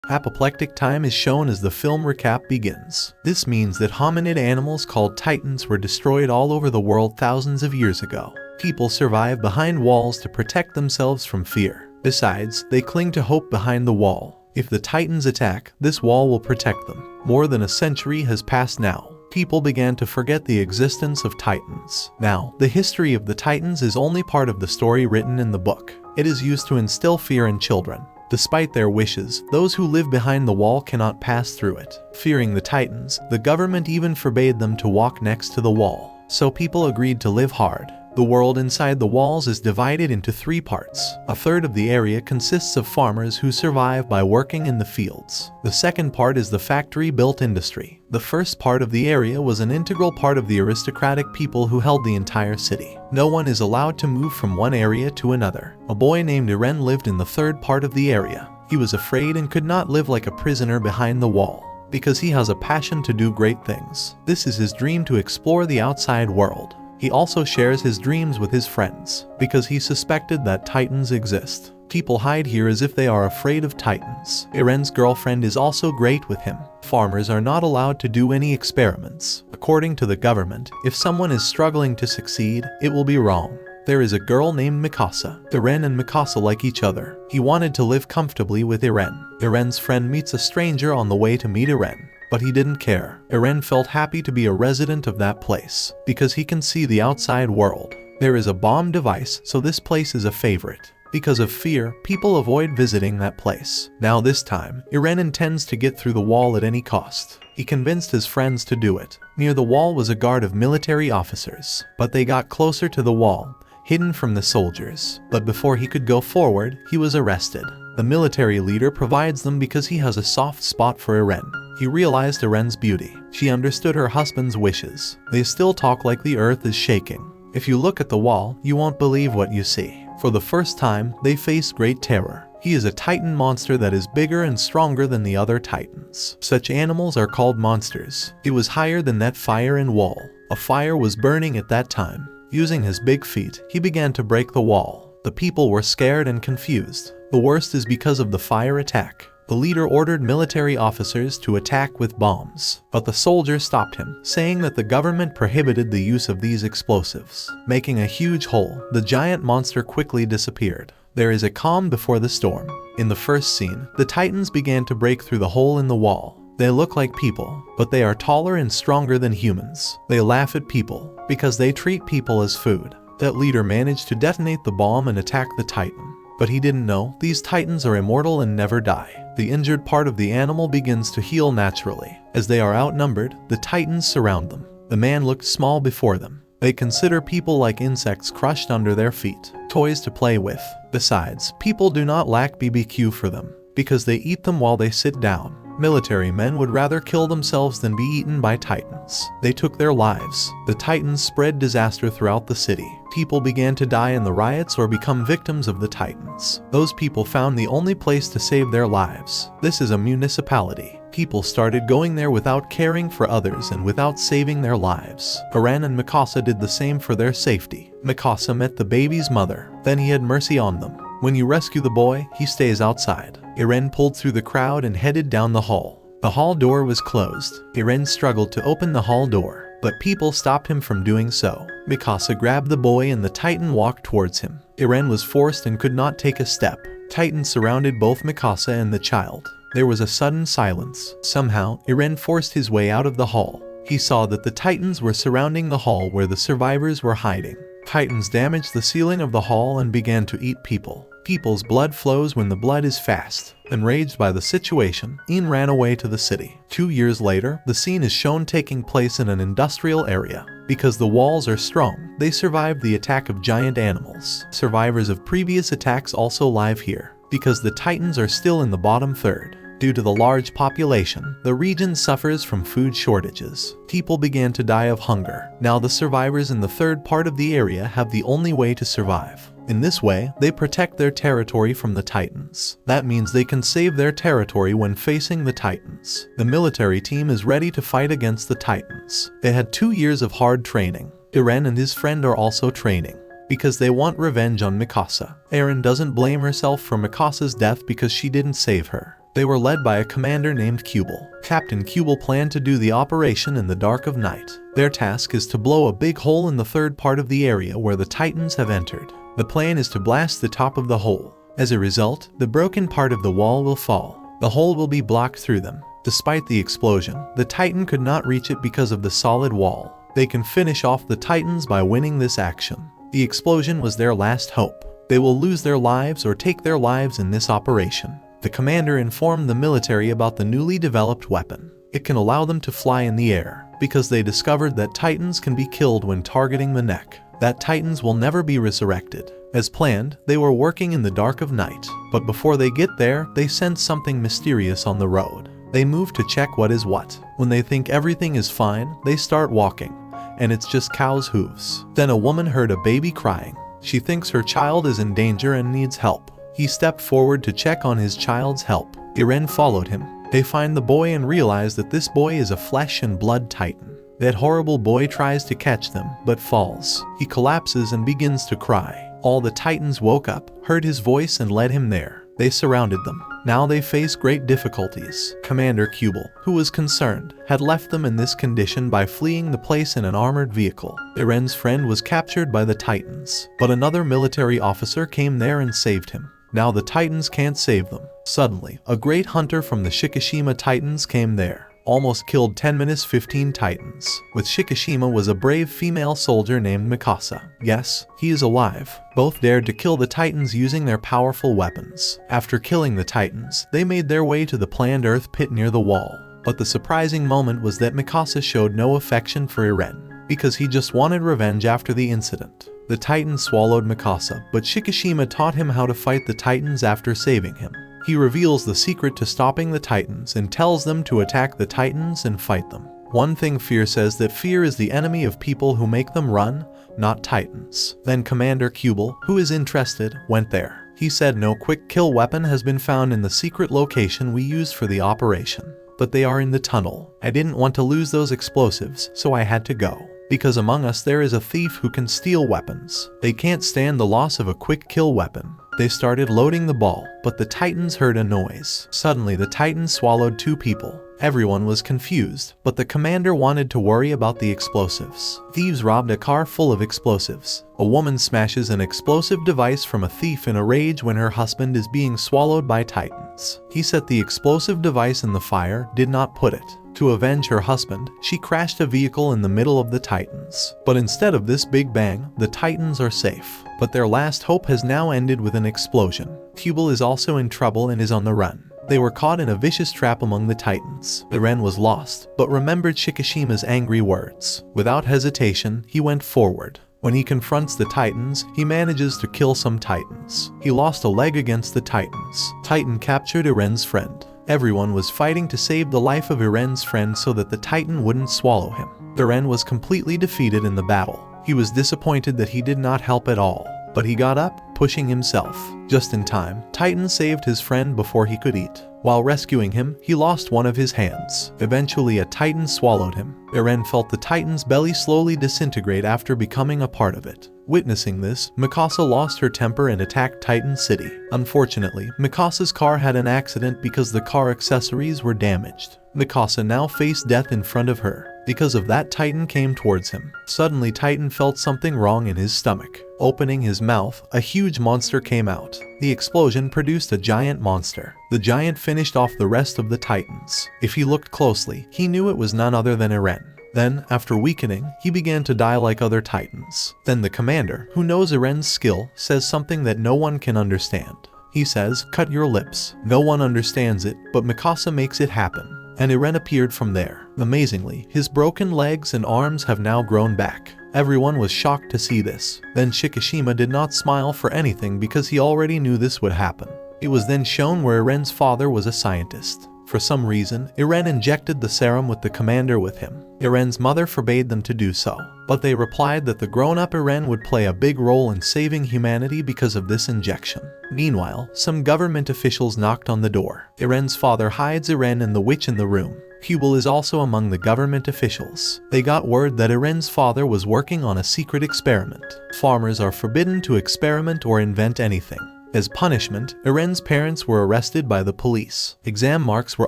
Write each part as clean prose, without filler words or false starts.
Apoplectic time is shown as the film recap begins. This means that hominid animals called titans were destroyed all over the world thousands of years ago. People survive behind walls to protect themselves from fear. Besides, they cling to hope behind the wall. If the titans attack, this wall will protect them. More than a century has passed now. People began to forget the existence of titans. Now, the history of the titans is only part of the story written in the book. It is used to instill fear in children. Despite their wishes, those who live behind the wall cannot pass through it. Fearing the titans, the government even forbade them to walk next to the wall. So people agreed to live hard. The world inside the walls is divided into 3 parts. A third of the area consists of farmers who survive by working in the fields. The second part is the factory-built industry. The first part of the area was an integral part of the aristocratic people who held the entire city. No one is allowed to move from one area to another. A boy named Irene lived in the third part of the area. He was afraid and could not live like a prisoner behind the wall, because he has a passion to do great things. This is his dream to explore the outside world. He also shares his dreams with his friends, because he suspected that titans exist. People hide here as if they are afraid of titans. Irene's girlfriend is also great with him. Farmers are not allowed to do any experiments. According to the government, if someone is struggling to succeed, it will be wrong. There is a girl named Mikasa. Irene and Mikasa like each other. He wanted to live comfortably with Irene. Irene's friend meets a stranger on the way to meet Irene, but he didn't care. Irene felt happy to be a resident of that place, because he can see the outside world. There is a bomb device, so this place is a favorite. Because of fear, people avoid visiting that place. Now this time, Irene intends to get through the wall at any cost. He convinced his friends to do it. Near the wall was a guard of military officers, but they got closer to the wall, hidden from the soldiers. But before he could go forward, he was arrested. The military leader provides them because he has a soft spot for Irene. He realized Irene's beauty. She understood her husband's wishes. They still talk like the earth is shaking. If you look at the wall, you won't believe what you see. For the first time, they face great terror. He is a titan monster that is bigger and stronger than the other titans. Such animals are called monsters. It was higher than that fire and wall. A fire was burning at that time. Using his big feet, he began to break the wall. The people were scared and confused. The worst is because of the fire attack. The leader ordered military officers to attack with bombs, but the soldiers stopped him, saying that the government prohibited the use of these explosives. Making a huge hole, the giant monster quickly disappeared. There is a calm before the storm. In the first scene, the titans began to break through the hole in the wall. They look like people, but they are taller and stronger than humans. They laugh at people, because they treat people as food. That leader managed to detonate the bomb and attack the titan. But he didn't know, these titans are immortal and never die. The injured part of the animal begins to heal naturally. As they are outnumbered, the titans surround them. The man looked small before them. They consider people like insects crushed under their feet, toys to play with. Besides, people do not lack BBQ for them, because they eat them while they sit down. Military men would rather kill themselves than be eaten by titans. They took their lives. The titans spread disaster throughout the city. People began to die in the riots or become victims of the titans. Those people found the only place to save their lives. This is a municipality. People started going there without caring for others and without saving their lives. Irene and Mikasa did the same for their safety. Mikasa met the baby's mother. Then he had mercy on them. When you rescue the boy, he stays outside. Irene pulled through the crowd and headed down the hall. The hall door was closed. Irene struggled to open the hall door, but people stopped him from doing so. Mikasa grabbed the boy and the titan walked towards him. Irene was forced and could not take a step. Titans surrounded both Mikasa and the child. There was a sudden silence. Somehow, Irene forced his way out of the hall. He saw that the titans were surrounding the hall where the survivors were hiding. Titans damaged the ceiling of the hall and began to eat people. People's blood flows when the blood is fast. Enraged by the situation, Ian ran away to the city. 2 years later, the scene is shown taking place in an industrial area. Because the walls are strong, they survived the attack of giant animals. Survivors of previous attacks also live here. Because the titans are still in the bottom third. Due to the large population, the region suffers from food shortages. People began to die of hunger. Now the survivors in the third part of the area have the only way to survive. In this way, they protect their territory from the titans. That means they can save their territory when facing the titans. The military team is ready to fight against the titans. They had 2 years of hard training. Irene and his friend are also training, because they want revenge on Mikasa. Eren doesn't blame herself for Mikasa's death because she didn't save her. They were led by a commander named Kubel. Captain Kubel planned to do the operation in the dark of night. Their task is to blow a big hole in the third part of the area where the Titans have entered. The plan is to blast the top of the hole. As a result, the broken part of the wall will fall. The hole will be blocked through them. Despite the explosion, the Titan could not reach it because of the solid wall. They can finish off the Titans by winning this action. The explosion was their last hope. They will lose their lives or take their lives in this operation. The commander informed the military about the newly developed weapon. It can allow them to fly in the air, because they discovered that Titans can be killed when targeting the neck. That Titans will never be resurrected. As planned, they were working in the dark of night, but before they get there, they sense something mysterious on the road. They move to check what is what. When they think everything is fine, they start walking, and it's just cows' hooves. Then a woman heard a baby crying. She thinks her child is in danger and needs help. He stepped forward to check on his child's help. Irene followed him. They find the boy and realize that this boy is a flesh and blood Titan. That horrible boy tries to catch them, but falls. He collapses and begins to cry. All the Titans woke up, heard his voice and led him there. They surrounded them. Now they face great difficulties. Commander Kubel, who was concerned, had left them in this condition by fleeing the place in an armored vehicle. Irene's friend was captured by the Titans, but another military officer came there and saved him. Now the Titans can't save them. Suddenly, a great hunter from the Shikishima Titans came there. Almost killed 10-15 Titans. With Shikishima was a brave female soldier named Mikasa. Yes, he is alive. Both dared to kill the Titans using their powerful weapons. After killing the Titans, they made their way to the planned earth pit near the wall. But the surprising moment was that Mikasa showed no affection for Irene, because he just wanted revenge after the incident. The Titan swallowed Mikasa, but Shikishima taught him how to fight the Titans after saving him. He reveals the secret to stopping the Titans and tells them to attack the Titans and fight them. One thing Fear says that fear is the enemy of people who make them run, not Titans. Then Commander Kubel, who is interested, went there. He said no quick kill weapon has been found in the secret location we used for the operation. But they are in the tunnel. I didn't want to lose those explosives, so I had to go. Because among us there is a thief who can steal weapons. They can't stand the loss of a quick kill weapon. They started loading the ball, but the Titans heard a noise. Suddenly the Titans swallowed 2 people. Everyone was confused, but the commander wanted to worry about the explosives. Thieves robbed a car full of explosives. A woman smashes an explosive device from a thief in a rage when her husband is being swallowed by Titans. He set the explosive device in the fire, did not put it. To avenge her husband, she crashed a vehicle in the middle of the Titans. But instead of this big bang, the Titans are safe. But their last hope has now ended with an explosion. Kubel is also in trouble and is on the run. They were caught in a vicious trap among the Titans. Irene was lost, but remembered Shikishima's angry words. Without hesitation, he went forward. When he confronts the Titans, he manages to kill some Titans. He lost a leg against the Titans. Titan captured Irene's friend. Everyone was fighting to save the life of Irene's friend so that the Titan wouldn't swallow him. Irene was completely defeated in the battle. He was disappointed that he did not help at all, but he got up, pushing himself. Just in time, Titan saved his friend before he could eat. While rescuing him, he lost one of his hands. Eventually, a Titan swallowed him. Irene felt the Titan's belly slowly disintegrate after becoming a part of it. Witnessing this, Mikasa lost her temper and attacked Titan City. Unfortunately, Mikasa's car had an accident because the car accessories were damaged. Mikasa now faced death in front of her. Because of that, Titan came towards him. Suddenly, Titan felt something wrong in his stomach. Opening his mouth, a huge monster came out. The explosion produced a giant monster. The giant finished off the rest of the Titans. If he looked closely, he knew it was none other than Irene. Then, after weakening, he began to die like other Titans. Then the commander, who knows Irene's skill, says something that no one can understand. He says, "Cut your lips." No one understands it, but Mikasa makes it happen. And Irene appeared from there. Amazingly, his broken legs and arms have now grown back. Everyone was shocked to see this. Then Shikishima did not smile for anything because he already knew this would happen. It was then shown where Irene's father was a scientist. For some reason, Irene injected the serum with the commander with him. Irene's mother forbade them to do so, but they replied that the grown-up Irene would play a big role in saving humanity because of this injection. Meanwhile, some government officials knocked on the door. Irene's father hides Irene and the witch in the room. Kubel is also among the government officials. They got word that Irene's father was working on a secret experiment. Farmers are forbidden to experiment or invent anything. As punishment, Eren's parents were arrested by the police. Exam marks were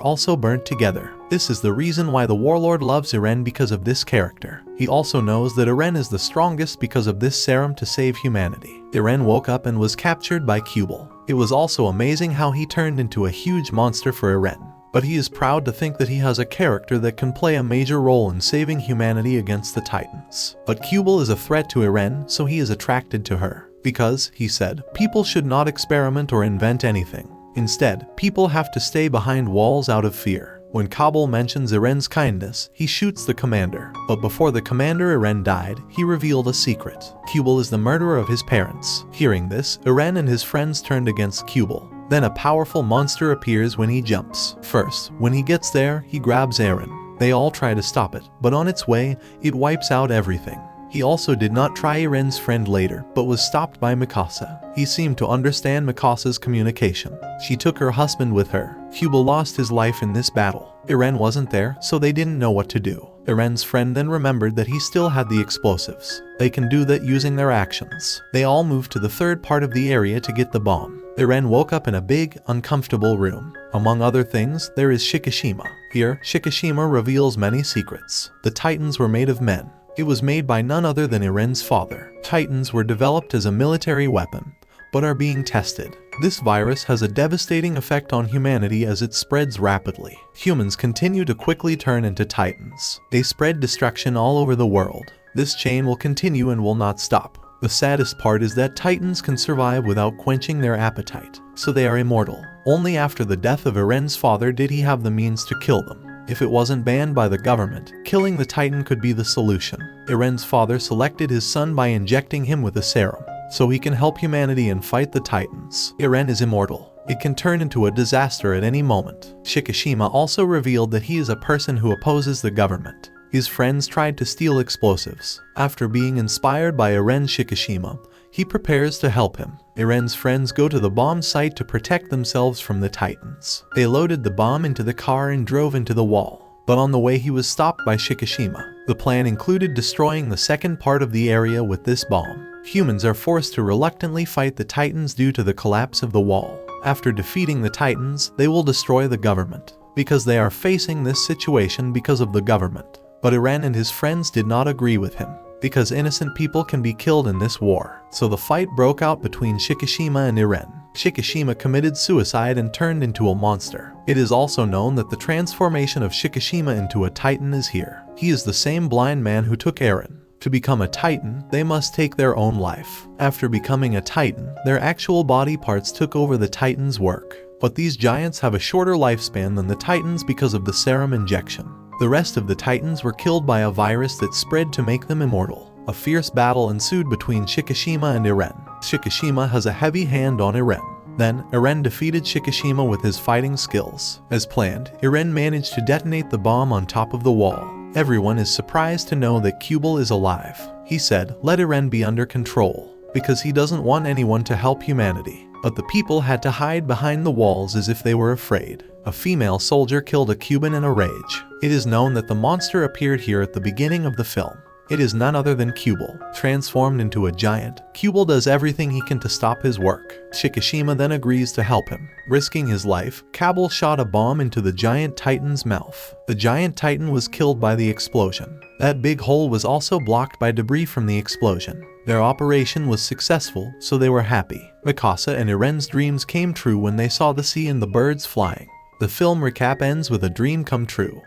also burnt together. This is the reason why the warlord loves Eren, because of this character. He also knows that Eren is the strongest because of this serum to save humanity. Eren woke up and was captured by Kubel. It was also amazing how he turned into a huge monster for Eren. But he is proud to think that he has a character that can play a major role in saving humanity against the Titans. But Kubel is a threat to Eren, so he is attracted to her. Because, he said, people should not experiment or invent anything. Instead, people have to stay behind walls out of fear. When Kabul mentions Eren's kindness, he shoots the commander. But before the commander Eren died, he revealed a secret. Kubel is the murderer of his parents. Hearing this, Eren and his friends turned against Kubel. Then a powerful monster appears when he jumps. First, when he gets there, he grabs Eren. They all try to stop it, but on its way, it wipes out everything. He also did not try Eren's friend later, but was stopped by Mikasa. He seemed to understand Mikasa's communication. She took her husband with her. Kubel lost his life in this battle. Eren wasn't there, so they didn't know what to do. Eren's friend then remembered that he still had the explosives. They can do that using their actions. They all moved to the third part of the area to get the bomb. Eren woke up in a big, uncomfortable room. Among other things, there is Shikishima. Here, Shikishima reveals many secrets. The Titans were made of men. It was made by none other than Eren's father. Titans were developed as a military weapon, but are being tested. This virus has a devastating effect on humanity as it spreads rapidly. Humans continue to quickly turn into Titans. They spread destruction all over the world. This chain will continue and will not stop. The saddest part is that Titans can survive without quenching their appetite, so they are immortal. Only after the death of Eren's father did he have the means to kill them. If it wasn't banned by the government, killing the Titan could be the solution. Eren's father selected his son by injecting him with a serum, so he can help humanity and fight the Titans. Eren is immortal. It can turn into a disaster at any moment. Shikishima also revealed that he is a person who opposes the government. His friends tried to steal explosives. After being inspired by Eren, Shikishima, he prepares to help him. Eren's friends go to the bomb site to protect themselves from the Titans. They loaded the bomb into the car and drove into the wall. But on the way he was stopped by Shikishima. The plan included destroying the second part of the area with this bomb. Humans are forced to reluctantly fight the Titans due to the collapse of the wall. After defeating the Titans, they will destroy the government, because they are facing this situation because of the government. But Eren and his friends did not agree with him, because innocent people can be killed in this war. So the fight broke out between Shikishima and Eren. Shikishima committed suicide and turned into a monster. It is also known that the transformation of Shikishima into a Titan is here. He is the same blind man who took Eren. To become a Titan, they must take their own life. After becoming a Titan, their actual body parts took over the Titan's work. But these giants have a shorter lifespan than the Titans because of the serum injection. The rest of the Titans were killed by a virus that spread to make them immortal. A fierce battle ensued between Shikishima and Eren. Shikishima has a heavy hand on Eren. Then, Eren defeated Shikishima with his fighting skills. As planned, Eren managed to detonate the bomb on top of the wall. Everyone is surprised to know that Kubel is alive. He said, "Let Eren be under control," because he doesn't want anyone to help humanity. But the people had to hide behind the walls as if they were afraid. A female soldier killed a Cuban in a rage. It is known that the monster appeared here at the beginning of the film. It is none other than Kubel, transformed into a giant. Kubel does everything he can to stop his work. Shikishima then agrees to help him. Risking his life, Kabul shot a bomb into the giant Titan's mouth. The giant Titan was killed by the explosion. That big hole was also blocked by debris from the explosion. Their operation was successful, so they were happy. Mikasa and Eren's dreams came true when they saw the sea and the birds flying. The film recap ends with a dream come true.